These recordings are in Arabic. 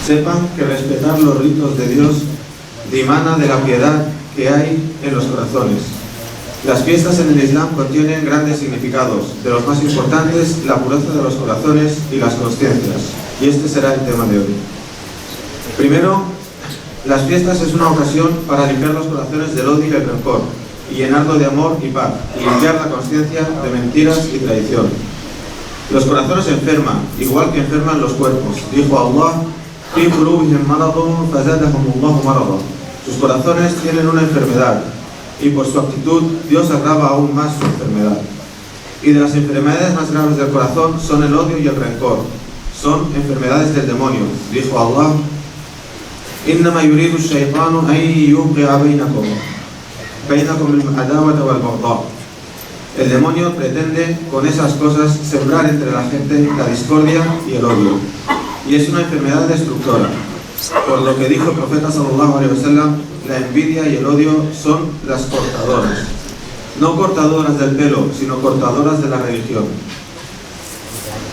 Sepan que respetar los ritos de Dios dimana de la piedad que hay en los corazones. Las fiestas en el Islam contienen grandes significados, de los más importantes la pureza de los corazones y las conciencias, y este será el tema de hoy. Primero, las fiestas es una ocasión para limpiar los corazones del odio y el rencor, y llenarlo de amor y paz, y limpiar la conciencia de mentiras y traición. Los corazones enferman, igual que enferman los cuerpos. Dijo Allah: sus corazones tienen una enfermedad, y por su actitud Dios agrava aún más su enfermedad. Y de las enfermedades más graves del corazón son el odio y el rencor. Son enfermedades del demonio. Dijo Allah: إنما يريد الشيطان أن يوقع بينكم العداوة والبغضاء. El demonio pretende con esas cosas sembrar entre la gente la discordia y el odio. Y es una enfermedad destructora. Por lo que dijo el profeta sallallahu alaihi wasallam, la envidia y el odio son las cortadoras. No cortadoras del pelo, sino cortadoras de la religión.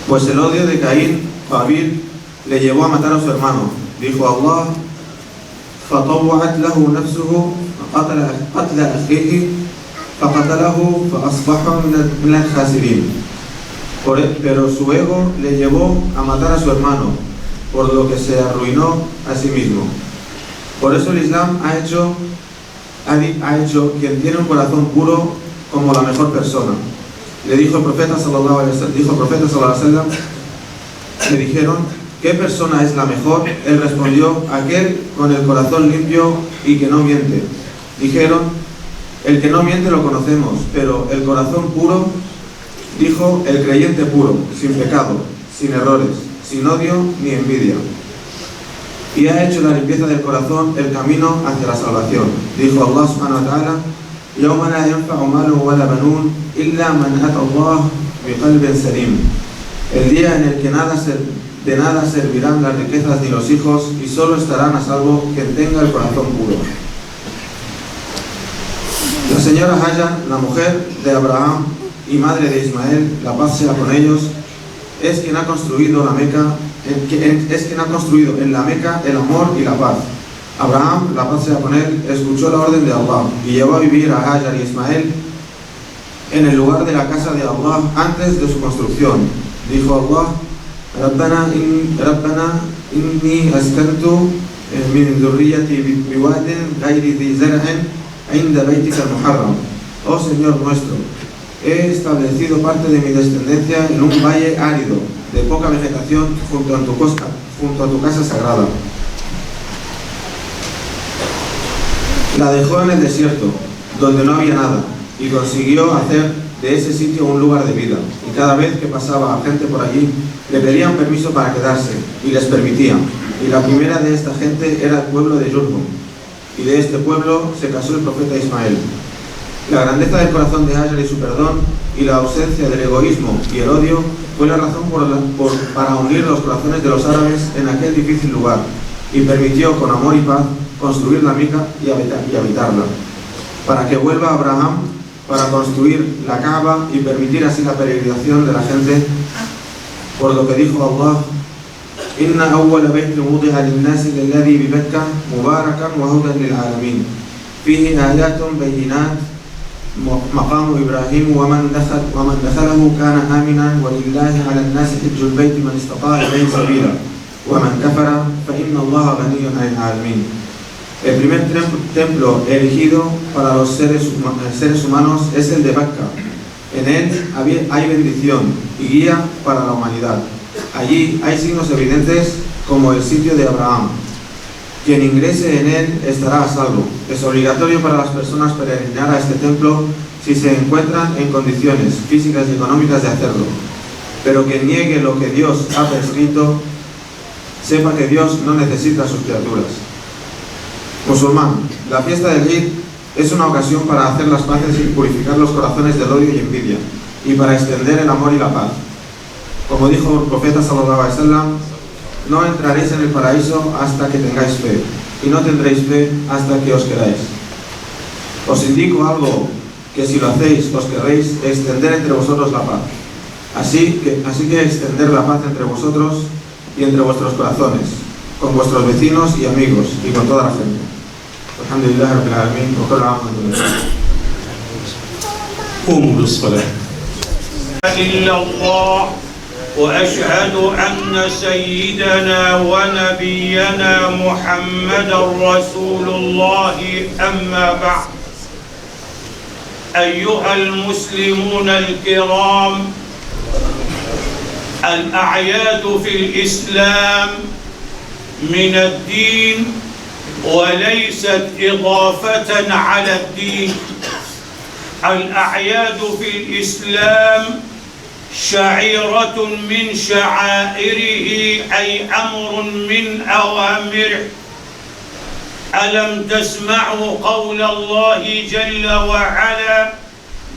Pues el odio de Caín, Babil, le llevó a matar a su hermano. Dijo Allah: فطوعت له نفسه قتل أخيه فقتله فأصبح من الخاسرين. Pero su ego le llevó a matar a su hermano, por lo que se arruinó a sí mismo. Por eso el Islam ha hecho quien tiene un corazón puro como la mejor persona. Le dijo el profeta sallallahu alaihi wasallam, le dijeron: ¿qué persona es la mejor? Él respondió: aquel con el corazón limpio y que no miente. Dijeron: el que no miente lo conocemos, pero el corazón puro. Dijo: el creyente puro, sin pecado, sin errores, sin odio ni envidia. Y ha hecho la limpieza del corazón el camino hacia la salvación. Dijo Allah subhanahu wa ta'ala: يَوْمَ لَا يَنْفَعُ مَالٌ وَلَا بَنُونَ إِلَّا مَنْ أَتَى اللَّهَ بِقَلْبٍ سَلِيمٍ. El día en el que de nada servirán las riquezas ni los hijos, y solo estarán a salvo quien tenga el corazón puro. La señora Hajar, la mujer de Abraham y madre de Ismael, la paz sea con ellos, es quien ha construido en la Meca el amor y la paz. Abraham, la paz sea con él, escuchó la orden de Allah y llevó a vivir a Hajar y Ismael en el lugar de la casa de Allah antes de su construcción. Dijo Allah: ربنا إني أسكنت من ذريتي بواد غير ذي زرع عند بيتك المحرم. Oh Señor nuestro, he establecido parte de mi descendencia en un valle árido, de poca vegetación, junto a tu casa sagrada. La dejó en el desierto, donde no había nada, y consiguió hacer de ese sitio un lugar de vida. Y cada vez que pasaba gente por allí, le pedían permiso para quedarse, y les permitían. Y la primera de esta gente era el pueblo de Yurhum, y de este pueblo se casó el profeta Ismael. La grandeza del corazón de Hajar y su perdón, y la ausencia del egoísmo y el odio, fue la razón para unir los corazones de los árabes en aquel difícil lugar, y permitió con amor y paz construir la Meca y habitarla, para que vuelva Abraham para construir la Kaaba y permitir así la peregrinación de la gente, por lo que dijo Allah: إن أول بيت وضع للناس الذي بمكة مباركا وهدى للعالمين فيه آيات بينات مقام إبراهيم ومن دخله كان آمنا ولله على الناس حج البيت من استطاع إليه سبيلا ومن كفر فإن الله غني عن العالمين. El primer templo erigido para los seres humanos es el de Mecca. En él hay bendición y guía para la humanidad. Allí hay signos evidentes como el sitio de Abraham. Quien ingrese en él estará a salvo. Es obligatorio para las personas peregrinar a este templo si se encuentran en condiciones físicas y económicas de hacerlo. Pero quien niegue lo que Dios ha prescrito, sepa que Dios no necesita a sus criaturas. Musulmán, la fiesta del Eid es una ocasión para hacer las paces y purificar los corazones del odio y envidia, y para extender el amor y la paz. Como dijo el profeta sallallahu alaihi wasallam, no entraréis en el paraíso hasta que tengáis fe, y no tendréis fe hasta que os queráis. Os indico algo que si lo hacéis os querréis extender entre vosotros la paz. Así que extender la paz entre vosotros y entre vuestros corazones, con vuestros vecinos y amigos, y con toda la gente. Alhamdulillah Rabbil Alamin, wa kullu 'aam wa antum bikhair. قوموا للصلاة. إلا الله وأشهد أن سيدنا ونبينا محمد رسول الله. أما بعد، أيها المسلمون الكرام، الأعياد في الإسلام من الدين وليست إضافة على الدين. الأعياد في الإسلام شعيرة من شعائره، أي أمر من أوامره. ألم تسمعوا قول الله جل وعلا: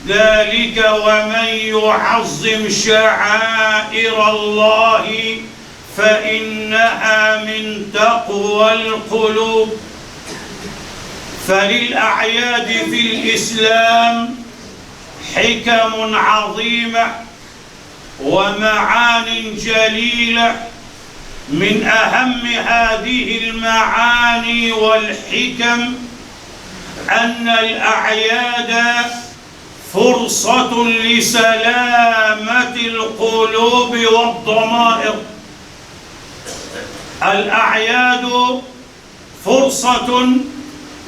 ذلك ومن يعظم شعائر الله فإنها من تقوى القلوب. فللأعياد في الإسلام حكم عظيمة ومعان جليلة. من أهم هذه المعاني والحكم أن الأعياد فرصة لسلامة القلوب والضمائر. الأعياد فرصة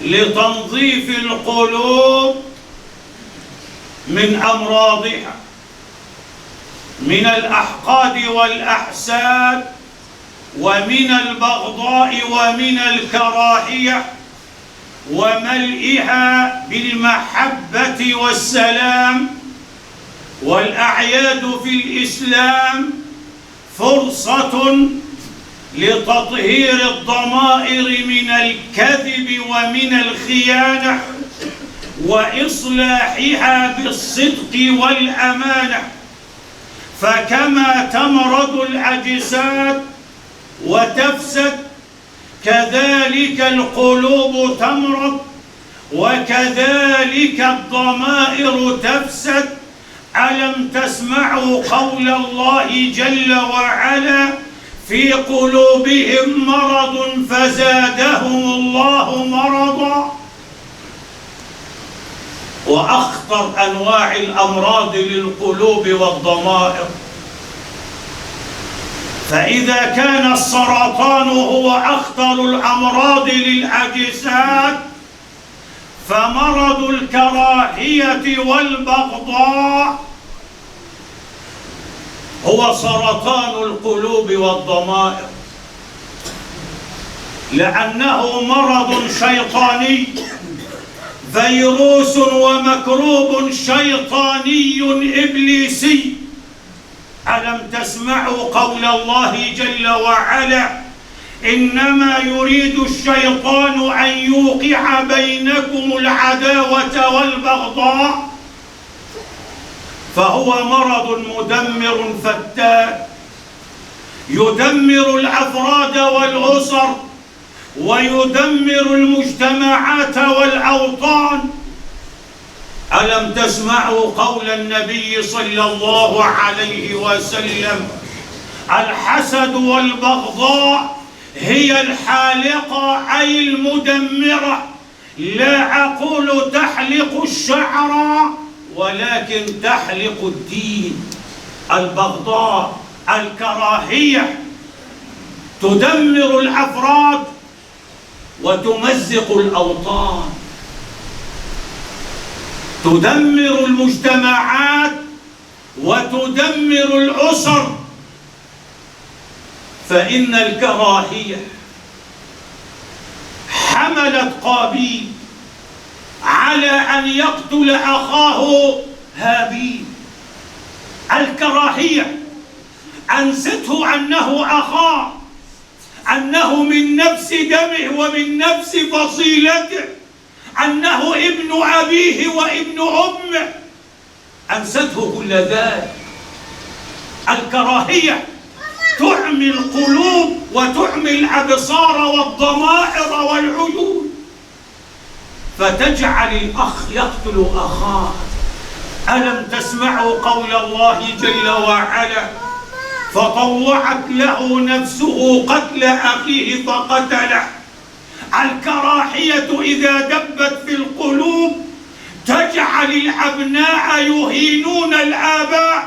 لتنظيف القلوب من أمراضها، من الأحقاد والأحساد ومن البغضاء ومن الكراهية، وملئها بالمحبة والسلام. والأعياد في الإسلام فرصة لتطهير الضمائر من الكذب ومن الخيانة، وإصلاحها بالصدق والأمانة. فكما تمرض الأجساد وتفسد، كذلك القلوب تمرض، وكذلك الضمائر تفسد. ألم تسمعوا قول الله جل وعلا: في قلوبهم مرض فزادهم الله مرضا. وأخطر أنواع الأمراض للقلوب والضمائر. فإذا كان السرطان هو أخطر الأمراض للأجساد، فمرض الكراهية والبغضاء هو سرطان القلوب والضمائر، لأنه مرض شيطاني، فيروس ومكروب شيطاني إبليسي. ألم تسمعوا قول الله جل وعلا: إنما يريد الشيطان أن يوقع بينكم العداوة والبغضاء. فهو مرض مدمر فتاك، يدمر الأفراد والأسر، ويدمر المجتمعات والأوطان. ألم تسمعوا قول النبي صلى الله عليه وسلم: الحسد والبغضاء هي الحالقة، أي المدمرة، لا أقول تحلق الشعر، ولكن تحلق الدين. البغضاء، الكراهية تدمر الأفراد وتمزق الأوطان، تدمر المجتمعات وتدمر الأسر. فإن الكراهية حملت قابيل على أن يقتل أخاه هابيل. الكراهية أنسته أنه أخاه، أنه من نفس دمه ومن نفس فصيلته، أنه ابن أبيه وابن أمه، أنسته كل ذلك. الكراهية تعمي القلوب وتعمي الأبصار والضمائر والعيون، فتجعل الأخ يقتل أخاه. ألم تسمعوا قول الله جل وعلا: فطوعت له نفسه قتل أخيه فقتله. الكراهية إذا دبت في القلوب تجعل الأبناء يهينون الآباء.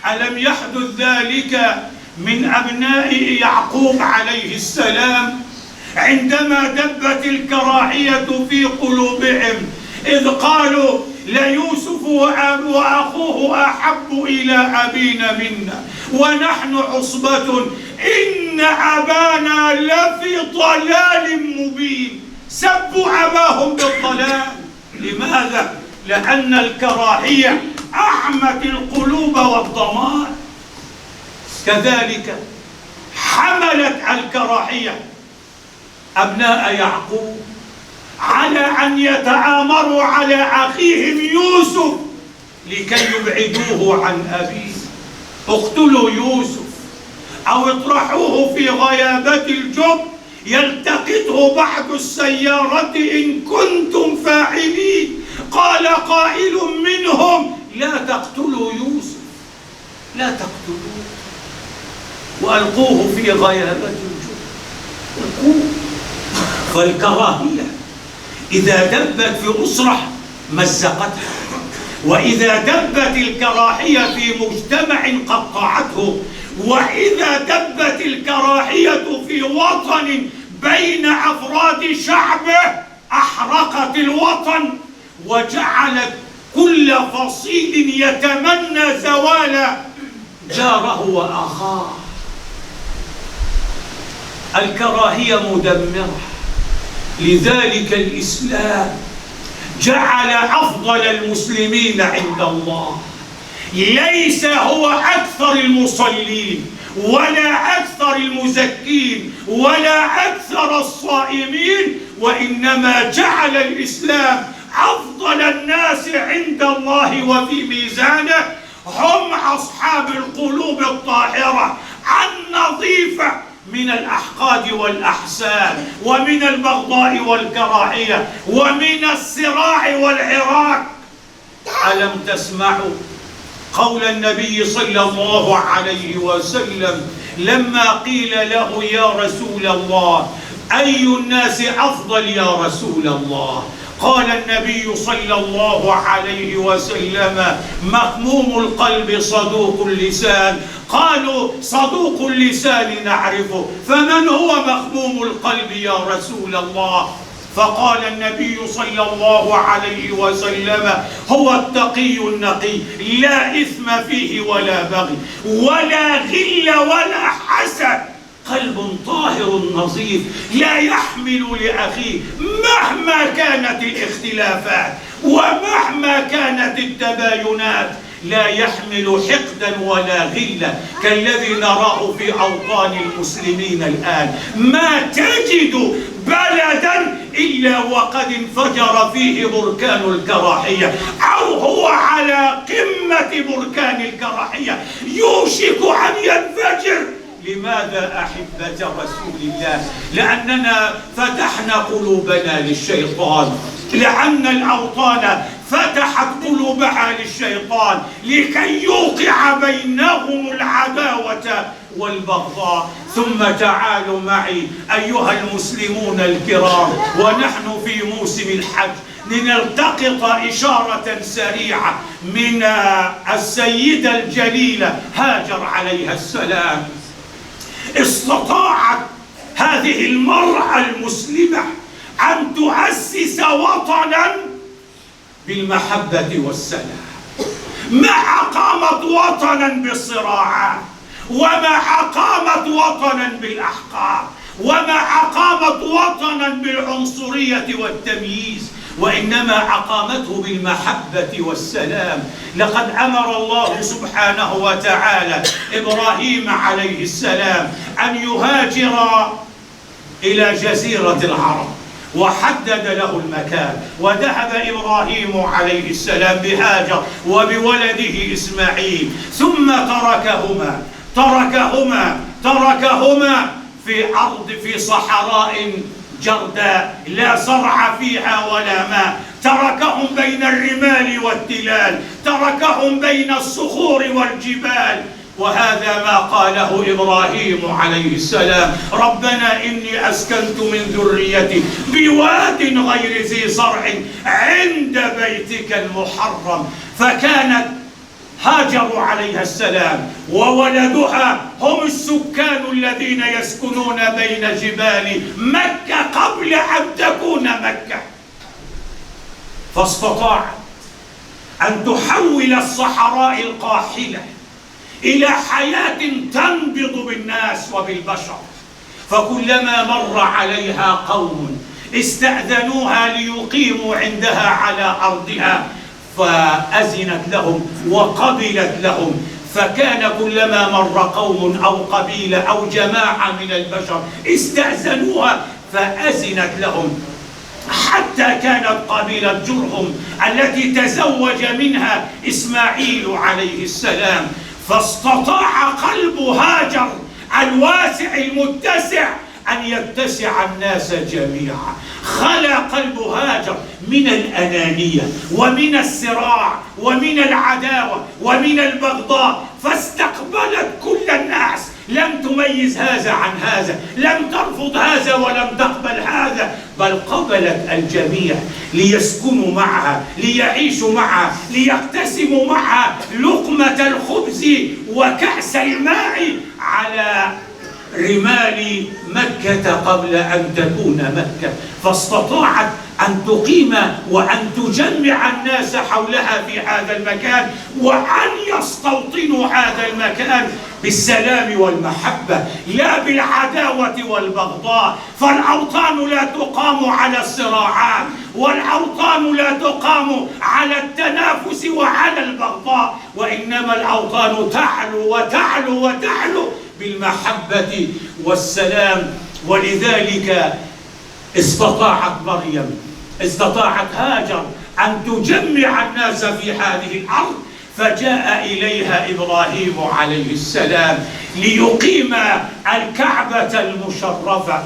ألم يحدث ذلك من أبناء يعقوب عليه السلام عندما دبت الكراهية في قلوبهم، إذ قالوا: ليوسف وأخوه أحب إلى أبينا منا ونحن عصبة إن أبانا لفي ضلال مبين. سبوا أباهم بالضلال. لماذا؟ لأن الكراهية أعمت القلوب والضمائر. كذلك حملت الكراهية أبناء يعقوب على أن يتآمروا على أخيهم يوسف لكي يبعدوه عن أبيه. اقتلوا يوسف أو اطرحوه في غيابات الجب يلتقطه بعض السيارة إن كنتم فاعلين. قال قائل منهم: لا تقتلوا يوسف، لا تقتلوه، وألقوه في غيابات الجب. ألقوه. فالكراهية إذا دبت في أسرة مزقتها، وإذا دبت الكراهية في مجتمع قطعته، وإذا دبت الكراهية في وطن بين أفراد شعبه أحرقت الوطن وجعلت كل فصيل يتمنى زوال جاره وأخاه. الكراهية مدمرة. لذلك الإسلام جعل أفضل المسلمين عند الله ليس هو أكثر المصلين ولا أكثر المزكين ولا أكثر الصائمين، وإنما جعل الإسلام أفضل الناس عند الله وفي ميزانه هم أصحاب القلوب الطاهرة النظيفة من الأحقاد والأحساد ومن البغضاء والكراهية ومن الصراع والعراك. ألم تسمعوا قول النبي صلى الله عليه وسلم لما قيل له: يا رسول الله، أي الناس أفضل يا رسول الله؟ قال النبي صلى الله عليه وسلم: مخموم القلب صدوق اللسان. قالوا: صدوق اللسان نعرفه، فمن هو مخموم القلب يا رسول الله؟ فقال النبي صلى الله عليه وسلم: هو التقي النقي، لا إثم فيه ولا بغي ولا غل ولا حسد، قلب طاهر نظيف لا يحمل لأخيه مهما كانت الاختلافات ومهما كانت التباينات، لا يحمل حقدا ولا غلا كالذي نراه في أوطان المسلمين الآن. ما تجد بلدا إلا وقد انفجر فيه بركان الكراهية، أو هو على قمة بركان الكراهية يوشك أن ينفجر. لماذا أحبة رسول الله؟ لأننا فتحنا قلوبنا للشيطان، لأن الأوطان فتحت قلوبها للشيطان لكي يوقع بينهم العداوة والبغضاء. ثم تعالوا معي أيها المسلمون الكرام، ونحن في موسم الحج، لنلتقط إشارة سريعة من السيدة الجليلة هاجر عليها السلام. استطاعت هذه المرأة المسلمة أن تؤسس وطنا بالمحبة والسلام. ما أقامت وطنا بالصراعات، وما أقامت وطنا بالأحقاد، وما أقامت وطنا بالعنصرية والتمييز، وإنما أقامته بالمحبة والسلام. لقد أمر الله سبحانه وتعالى إبراهيم عليه السلام أن يهاجر إلى جزيرة العرب، وحدد له المكان، وذهب إبراهيم عليه السلام بهاجر وبولده إسماعيل، ثم تركهما في صحراء جرداء لا زرع فيها ولا ماء، تركهم بين الرمال والتلال، تركهم بين الصخور والجبال. وهذا ما قاله إبراهيم عليه السلام: ربنا إني أسكنت من ذريتي بواد غير ذي زرع عند بيتك المحرم. فكانت هاجر عليها السلام وولدها هم السكان الذين يسكنون بين جبال مكة قبل أن تكون مكة، فاستطاعت أن تحول الصحراء القاحلة إلى حياة تنبض بالناس وبالبشر. فكلما مر عليها قوم استأذنوها ليقيموا عندها على أرضها فأذنت لهم وقبلت لهم. فكان كلما مر قوم أو قبيلة أو جماعة من البشر استأذنوها فأذنت لهم، حتى كانت قبيلة جرهم التي تزوج منها إسماعيل عليه السلام. فاستطاع قلب هاجر الواسع المتسع أن يتسع الناس جميعا. خلا قلب هاجر من الأنانية ومن الصراع ومن العداوة ومن البغضاء، فاستقبلت كل الناس، لم تميز هذا عن هذا، لم ترفض هذا ولم تقبل هذا، بل قبلت الجميع ليسكنوا معها، ليعيشوا معها، ليقتسموا معها لقمة الخبز وكأس الماء على رمال مكة قبل أن تكون مكة. فاستطاعت أن تقيم وأن تجمع الناس حولها في هذا المكان، وأن يستوطنوا هذا المكان بالسلام والمحبة لا بالعداوة والبغضاء. فالأوطان لا تقام على الصراعات، والأوطان لا تقام على التنافس وعلى البغضاء، وإنما الأوطان تعلو وتعلو وتعلو بالمحبة والسلام. ولذلك استطاعت هاجر أن تجمع الناس في هذه الأرض، فجاء إليها إبراهيم عليه السلام ليقيم الكعبة المشرفة.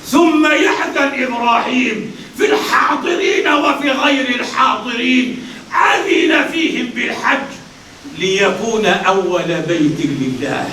ثم يأذن إبراهيم في الحاضرين وفي غير الحاضرين، أذن فيهم بالحج ليكون أول بيت لله.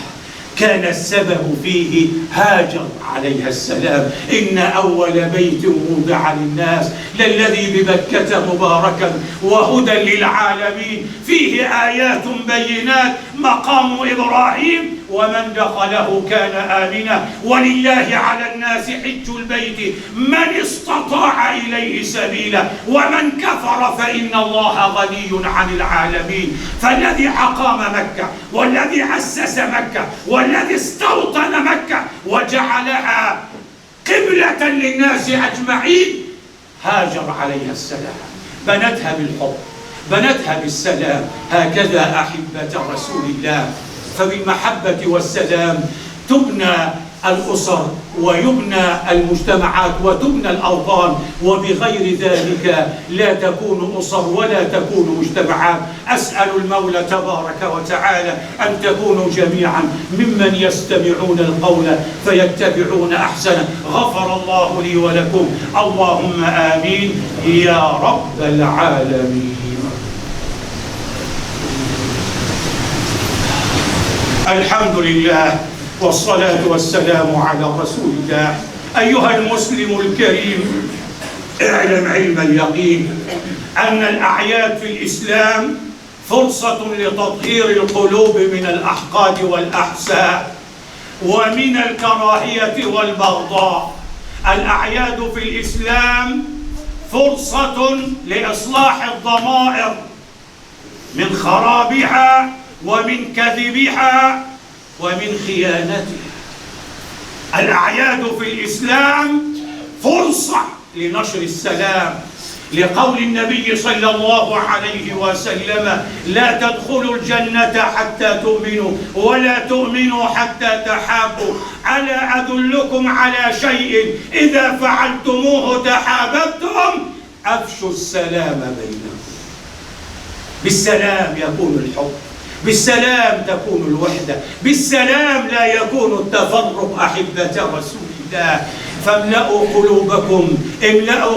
كان السبب فيه هاجر عليها السلام: إن أول بيت وضع للناس للذي بمكة مباركا وهدى للعالمين فيه آيات بينات مقام إبراهيم ومن دخله كان آمنا ولله على الناس حج البيت من استطاع إليه سبيلا ومن كفر فإن الله غني عن العالمين. فالذي أقام مكة والذي أسس مكة والذي استوطن مكة وجعلها قبلة للناس أجمعين هاجر عليها السلام، بنتها بالحب، بنتها بالسلام. هكذا أحبة رسول الله، فبالمحبة والسلام تبنى الأسر ويبنى المجتمعات وتبنى الأوطان، وبغير ذلك لا تكون أسر ولا تكون مجتمعات. أسأل المولى تبارك وتعالى أن تكونوا جميعا ممن يستمعون القول فيتبعون أحسنه. غفر الله لي ولكم، اللهم آمين يا رب العالمين. الحمد لله والصلاة والسلام على رسول الله. أيها المسلم الكريم، اعلم علم اليقين أن الأعياد في الإسلام فرصة لتطهير القلوب من الأحقاد والأحساد ومن الكراهية والبغضاء. الأعياد في الإسلام فرصة لإصلاح الضمائر من خرابها ومن كذبها ومن خيانتها. الأعياد في الإسلام فرصة لنشر السلام، لقول النبي صلى الله عليه وسلم: لا تدخلوا الجنة حتى تؤمنوا ولا تؤمنوا حتى تحابوا. ألا أدلكم على شيء إذا فعلتموه تحاببتم؟ أفشوا السلام بينكم. بالسلام يكون الحب، بالسلام تكون الوحدة، بالسلام لا يكون التفرق أحبة رسول الله. فاملأوا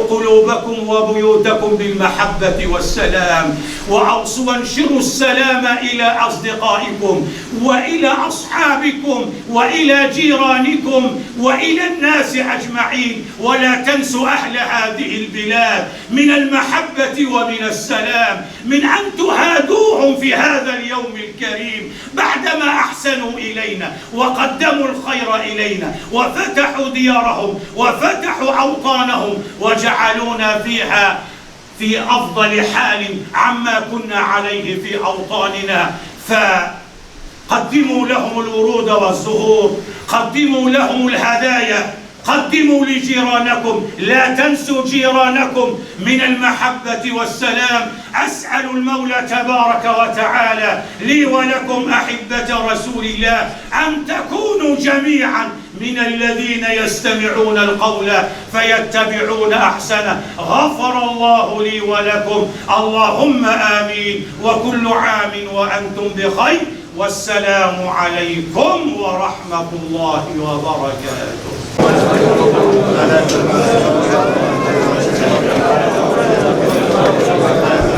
قلوبكم وبيوتكم بالمحبة والسلام، وانشروا السلام إلى أصدقائكم وإلى أصحابكم وإلى جيرانكم وإلى الناس أجمعين. ولا تنسوا أهل هذه البلاد من المحبة ومن السلام، من أن تهادوهم في هذا اليوم الكريم بعدما أحسنوا إلينا وقدموا الخير إلينا وفتحوا ديارهم وفتحوا أوطانهم وجعلونا فيها في أفضل حال عما كنا عليه في أوطاننا. فقدموا لهم الورود والزهور، قدموا لهم الهدايا، قدموا لجيرانكم، لا تنسوا جيرانكم من المحبة والسلام. أسأل المولى تبارك وتعالى لي ولكم أحبة رسول الله أن تكونوا جميعا من الذين يستمعون القول فيتبعون أحسنه. غفر الله لي ولكم، اللهم آمين، وكل عام وأنتم بخير، والسلام عليكم ورحمة الله وبركاته.